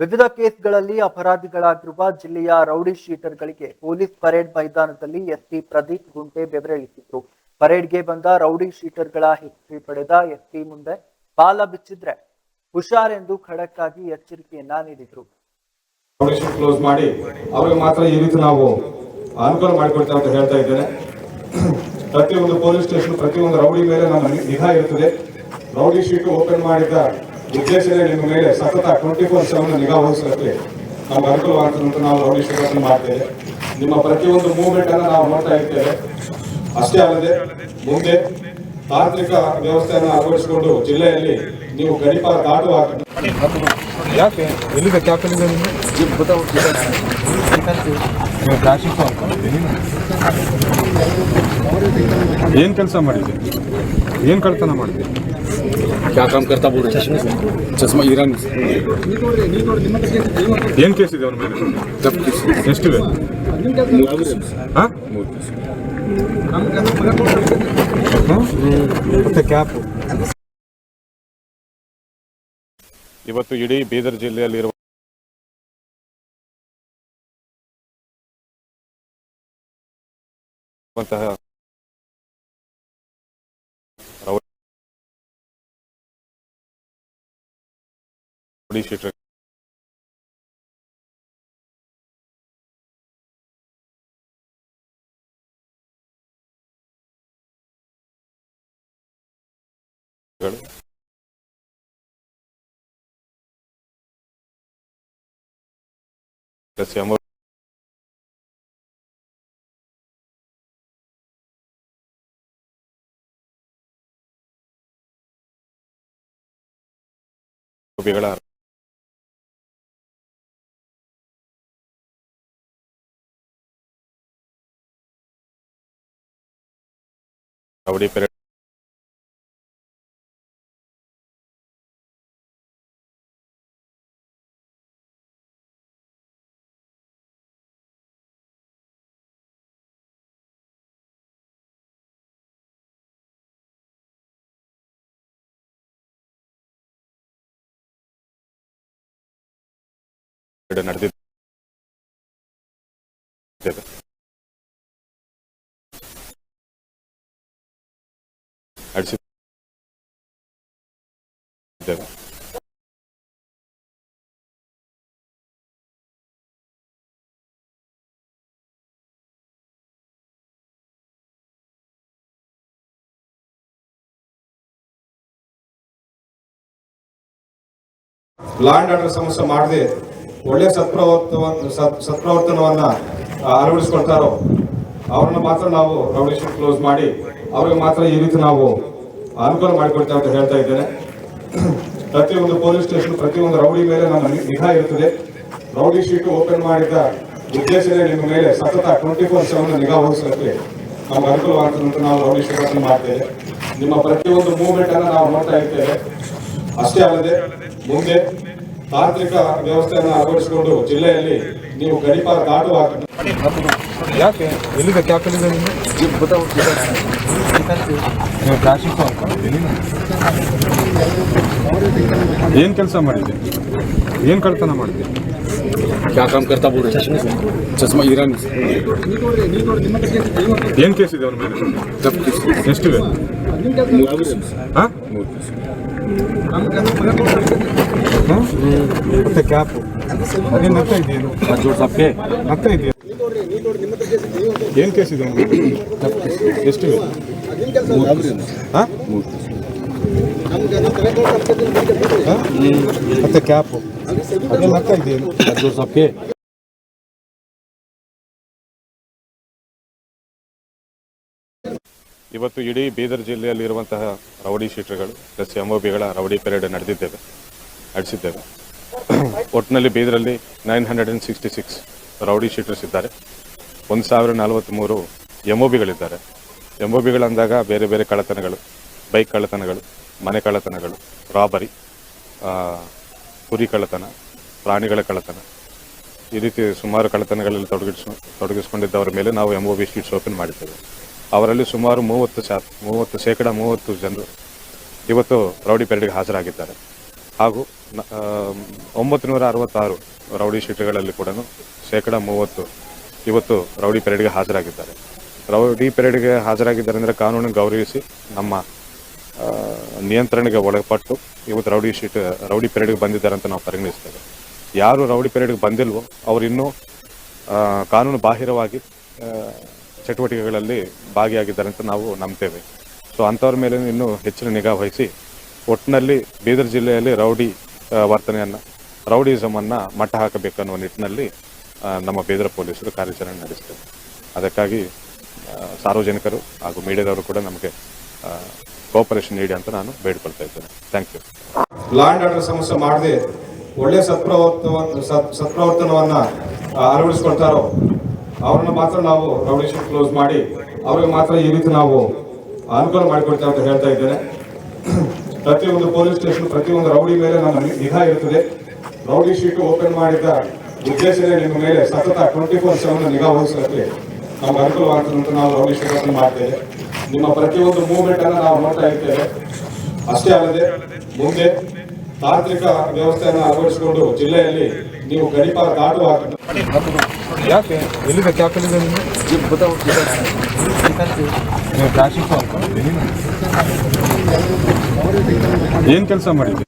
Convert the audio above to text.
ವಿವಿಧ ಕೇಸ್ಗಳಲ್ಲಿ ಅಪರಾಧಿಗಳಾಗಿರುವ ಜಿಲ್ಲೆಯ rowdy ಶೀಟರ್ಗಳಿಗೆ police parade ಮೈದಾನದಲ್ಲಿ ಎಸ್ಪಿ ಪ್ರದೀಪ್ ಗುಂಟೆ ಬೆವರಿಳಿಸಿದ್ರು. ಪರೇಡ್ಗೆ ಬಂದ ರೌಡಿ ಶೀಟರ್ಗಳ ಹಿಸ್ಟ್ರಿ ಪಡೆದ ಎಸ್ಪಿ ಮುಂದೆ ಬಾಲ ಬಿಚ್ಚಿದ್ರೆ ಹುಷಾರೆಂದು ಖಡಕ್ ಆಗಿ ಎಚ್ಚರಿಕೆಯನ್ನ ನೀಡಿದ್ರು. ಕ್ಲೋಸ್ ಮಾಡಿ ಅವರಿಗೆ ಮಾತ್ರ ಈ ರೀತಿ ನಾವು ಅನುಕೂಲ ಮಾಡಿಕೊಡ್ತೇವೆ ಅಂತ ಹೇಳ್ತಾ ಇದ್ದೇನೆ. ಪ್ರತಿಯೊಂದು ಪೊಲೀಸ್ ಸ್ಟೇಷನ್ ಪ್ರತಿಯೊಂದು ರೌಡಿ ಮೇಲೆ ನಮ್ಮ ನಿಗಾ ಇರುತ್ತದೆ. ರೌಡಿ ಶೀಟ್ ಓಪನ್ ಮಾಡಿದ ಉದ್ದೇಶನೇ ನಿಮ್ಮ ಮೇಲೆ ಸತತ 24/7 ನಿಗಾ ವಹಿಸಲಿಕ್ಕೆ ನಮ್ಗೆ ಅನುಕೂಲವಾಗ್ತದೆ. ನಾವು ರೌಡಿ ಶೀಟ್ ಓಪನ್ ಮಾಡ್ತೇವೆ. ನಿಮ್ಮ ಪ್ರತಿಯೊಂದು ಮೂವ್ಮೆಂಟ್ ಅನ್ನು ನಾವು ನೋಡ್ತಾ ಇರ್ತೇವೆ. ಅಷ್ಟೇ ಅಲ್ಲದೆ ಮುಂದೆ ತಾಂತ್ರಿಕ ವ್ಯವಸ್ಥೆಯನ್ನು ಅಳವಡಿಸಿಕೊಂಡು ಜಿಲ್ಲೆಯಲ್ಲಿ ನೀವು ಗಡಿಪಾರ ದಾಟುವಾಗ ಯಾಕೆ ಎಲ್ಲಿದೆ ಕ್ಯಾಪಲ್ಲಿ ಏನು ಕೆಲಸ ಮಾಡಿದ್ದೆ, ಏನು ಕಳ್ತನ ಮಾಡಿದ್ದೆ? क्या काम करता बोल रहे? चश्मा ईरान ಏನು ಕೇಸ್ ಇದೆ ಅವನ ಮೇಲೆ? ಎಷ್ಟಿವೆ? ಹಾಂ, ಮತ್ತೆ ಕ್ಯಾಪ್. ಇವತ್ತು ಇಡೀ ಬೀದರ್ ಜಿಲ್ಲೆಯಲ್ಲಿರುವಂತಹ ರೌಡಿ ಶೀಟರ್ ರೌಡಿ ಪೆರೇಡ್ ನಡೆದಿದ್ದೇವೆ. ಲ್ಯಾಂಡ್ ಆರ್ಡರ್ ಸಮಸ್ಯೆ ಮಾಡದೆ ಒಳ್ಳೆ ಸತ್ಪ್ರವರ್ತನವನ್ನ ಅಳವಡಿಸ್ಕೊಳ್ತಾರೋ ಅವ್ರನ್ನ ಮಾತ್ರ ನಾವು ರೌಡಿ ಶೀಟ್ ಕ್ಲೋಸ್ ಮಾಡಿ ಅವ್ರಿಗೆ ಮಾತ್ರ ಈ ರೀತಿ ನಾವು ಅನುಕೂಲ ಮಾಡಿಕೊಡ್ತೇವೆ ಅಂತ ಹೇಳ್ತಾ ಇದ್ದೇನೆ. ಪ್ರತಿಯೊಂದು ಪೊಲೀಸ್ ಸ್ಟೇಷನ್ ಪ್ರತಿಯೊಂದು ರೌಡಿ ಮೇಲೆ ನಮ್ಮ ನಿಗಾ ಇರುತ್ತದೆ. ರೌಡಿ ಶೀಟ್ ಓಪನ್ ಮಾಡಿದ ಉದ್ದೇಶನೇ ನಿಮ್ಮ ಮೇಲೆ ಸತತ 24/7 ನಿಗಾ ವಹಿಸಲಿಕ್ಕೆ ನಮ್ಗೆ ಅನುಕೂಲವಾಗ್ತದೆ. ನಾವು ರೌಡಿ ಶೀಟ್ ಓಪನ್ ಮಾಡ್ತೇವೆ. ನಿಮ್ಮ ಪ್ರತಿಯೊಂದು ಮೂವ್ಮೆಂಟ್ ಅನ್ನು ನಾವು ನೋಡ್ತಾ ಇರ್ತೇವೆ. ಅಷ್ಟೇ ಅಲ್ಲದೆ ಮುಂದೆ ತಾಂತ್ರಿಕ ವ್ಯವಸ್ಥೆಯನ್ನು ಅಳವಡಿಸಿಕೊಂಡು ಜಿಲ್ಲೆಯಲ್ಲಿ ನೀವು ಗಡಿಪಾರ ದಾಟುವಾಗ ಯಾಕೆ ಎಲ್ಲಿದೆ ಕ್ಯಾಪಲ್ಲಿ ಏನು ಕೆಲಸ ಮಾಡಿದ್ದೆ, ಏನು ಕಳ್ತನ ಮಾಡಿದ್ದೆ? क्या काम करता बोल रहे? चश्मा ईरान ಏನು ಕೇಸ್ ಇದೆ ಅವನ ಮೇಲೆ? ಎಷ್ಟಿವೆ? ಹಾಂ, ಮತ್ತೆ ಕ್ಯಾಪ್. ಅದೇನು ನಗ್ತಾ ಇದೆಯೇನು? ನಗ್ತಾ ಇದೆಯಾ? ಏನು ಕೇಸ್ ಇದೆ ಅವನ ಮೇಲೆ? ಎಷ್ಟಿವೆ? ಹಾಂ, ಮತ್ತೆ ಕ್ಯಾಪ್. ಅದೇನು ನಗ್ತಾ ಇದೆಯೇನು? ಇವತ್ತು ಇಡೀ ಬೀದರ್ ಜಿಲ್ಲೆಯಲ್ಲಿರುವಂತಹ ರೌಡಿ ಶೀಟರ್ಗಳು ಪ್ಲಸ್ MOBಗಳ ರೌಡಿ ಪೆರೇಡ್ ನಡೆಸಿದ್ದೇವೆ. ಒಟ್ಟಿನಲ್ಲಿ ಬೀದರಲ್ಲಿ 966 ರೌಡಿ ಶೀಟರ್ಸ್ ಇದ್ದಾರೆ. 1043 MOBಗಳಿದ್ದಾರೆ. MOBಗಳಂದಾಗ ಬೇರೆ ಬೇರೆ ಕಳ್ಳತನಗಳು, ಬೈಕ್ ಕಳ್ಳತನಗಳು, ಮನೆ ಕಳ್ಳತನಗಳು, ರಾಬರಿ, ಕುರಿ ಕಳ್ಳತನ, ಪ್ರಾಣಿಗಳ ಕಳ್ಳತನ, ಈ ರೀತಿ ಸುಮಾರು ಕಳ್ಳತನಗಳಲ್ಲಿ ತೊಡಗಿಸಿಕೊಂಡಿದ್ದವರ ಮೇಲೆ ನಾವು MOB ಶೀಟ್ಸ್ ಓಪನ್ ಮಾಡಿದ್ದೇವೆ. ಅವರಲ್ಲಿ ಸುಮಾರು 30% ಜನರು ಇವತ್ತು ರೌಡಿ ಪೆರೇಡ್ಗೆ ಹಾಜರಾಗಿದ್ದಾರೆ. ಹಾಗೂ 966 ರೌಡಿ ಶೀಟರ್ಗಳಲ್ಲಿ ಕೂಡ ಶೇಕಡ 30 ಇವತ್ತು ರೌಡಿ ಪೆರೇಡ್ಗೆ ಹಾಜರಾಗಿದ್ದಾರೆ. ರೌಡಿ ಪೆರೇಡ್ಗೆ ಹಾಜರಾಗಿದ್ದಾರೆ ಅಂದರೆ ಕಾನೂನು ಗೌರವಿಸಿ ನಮ್ಮ ನಿಯಂತ್ರಣಕ್ಕೆ ಒಳಪಟ್ಟು ಇವತ್ತು ರೌಡಿ ಪೆರೇಡ್ಗೆ ಬಂದಿದ್ದಾರೆ ಅಂತ ನಾವು ಪರಿಗಣಿಸ್ತೇವೆ. ಯಾರು ರೌಡಿ ಪೆರೇಡ್ಗೆ ಬಂದಿಲ್ವೋ ಅವರು ಇನ್ನೂ ಕಾನೂನು ಬಾಹಿರವಾಗಿ ಚಟುವಟಿಕೆಗಳಲ್ಲಿ ಭಾಗಿಯಾಗಿದ್ದಾರೆ ಅಂತ ನಾವು ನಂಬ್ತೇವೆ. ಸೊ ಅಂಥವ್ರ ಮೇಲೆ ಇನ್ನೂ ಹೆಚ್ಚಿನ ನಿಗಾ ವಹಿಸಿ ಒಟ್ಟಿನಲ್ಲಿ ಬೀದರ್ ಜಿಲ್ಲೆಯಲ್ಲಿ ರೌಡಿ ವರ್ತನೆಯನ್ನು ರೌಡಿಸಮನ್ನು ಮಟ್ಟ ಹಾಕಬೇಕನ್ನುವ ನಿಟ್ಟಿನಲ್ಲಿ ನಮ್ಮ ಬೀದರ್ ಪೊಲೀಸರು ಕಾರ್ಯಾಚರಣೆ ನಡೆಸ್ತೇವೆ. ಅದಕ್ಕಾಗಿ ಸಾರ್ವಜನಿಕರು ಹಾಗೂ ಮೀಡಿಯಾದವರು ಕೂಡ ನಮಗೆ ಕೋಆಪರೇಷನ್ ನೀಡಿ ಅಂತ ನಾನು ಬೇಡಿಕೊಳ್ತಾ ಇದ್ದೇನೆ. Thank you. Law and order ಸಮಸ್ಯೆ ಮಾಡದೆ ಒಳ್ಳೆ ಸತ್ಪ್ರವರ್ತನವನ್ನ ಅಳವಡಿಸ್ಕೊಳ್ತಾರೋ ಅವ್ರನ್ನ ಮಾತ್ರ ನಾವು ರೌಡಿ ಶೀಟ್ ಕ್ಲೋಸ್ ಮಾಡಿ ಅವ್ರಿಗೆ ಮಾತ್ರ ಈ ರೀತಿ ನಾವು ಅನುಕೂಲ ಮಾಡಿಕೊಡ್ತೇವೆ ಅಂತ ಹೇಳ್ತಾ ಇದ್ದೇನೆ. ಪ್ರತಿಯೊಂದು ಪೊಲೀಸ್ ಸ್ಟೇಷನ್ ಪ್ರತಿಯೊಂದು ರೌಡಿ ಮೇಲೆ ನಮ್ಮ ನಿಗಾ ಇರುತ್ತದೆ. ರೌಡಿ ಶೀಟ್ ಓಪನ್ ಮಾಡಿದ ಉದ್ದೇಶನೇ ನಿಮ್ಮ ಮೇಲೆ ಸತತ 24/7 ನಿಗಾ ವಹಿಸಲಿಕ್ಕೆ ನಮ್ಗೆ ಅನುಕೂಲವಾಗ್ತದೆ ಅಂತ ನಾವು ರೌಡಿ ಶೀಟ್ ಓಪನ್ ಮಾಡ್ತೇವೆ. ನಿಮ್ಮ ಪ್ರತಿಯೊಂದು ಮೂವ್ಮೆಂಟ್ ಅನ್ನು ನಾವು ನೋಡ್ತಾ ಇರ್ತೇವೆ. ಅಷ್ಟೇ ಅಲ್ಲದೆ ಮುಂದೆ ತಾಂತ್ರಿಕ ವ್ಯವಸ್ಥೆಯನ್ನು ಅಳವಡಿಸಿಕೊಂಡು ಜಿಲ್ಲೆಯಲ್ಲಿ ನೀವು ಗಡಿಪಾರ ದಾಟುವಾಗ ಯಾಕೆ ಎಲ್ಲಿದೆ ಕ್ಯಾಪಲ್ಲಿ ಏನು ಕೆಲಸ ಮಾಡಿದ್ದೆ?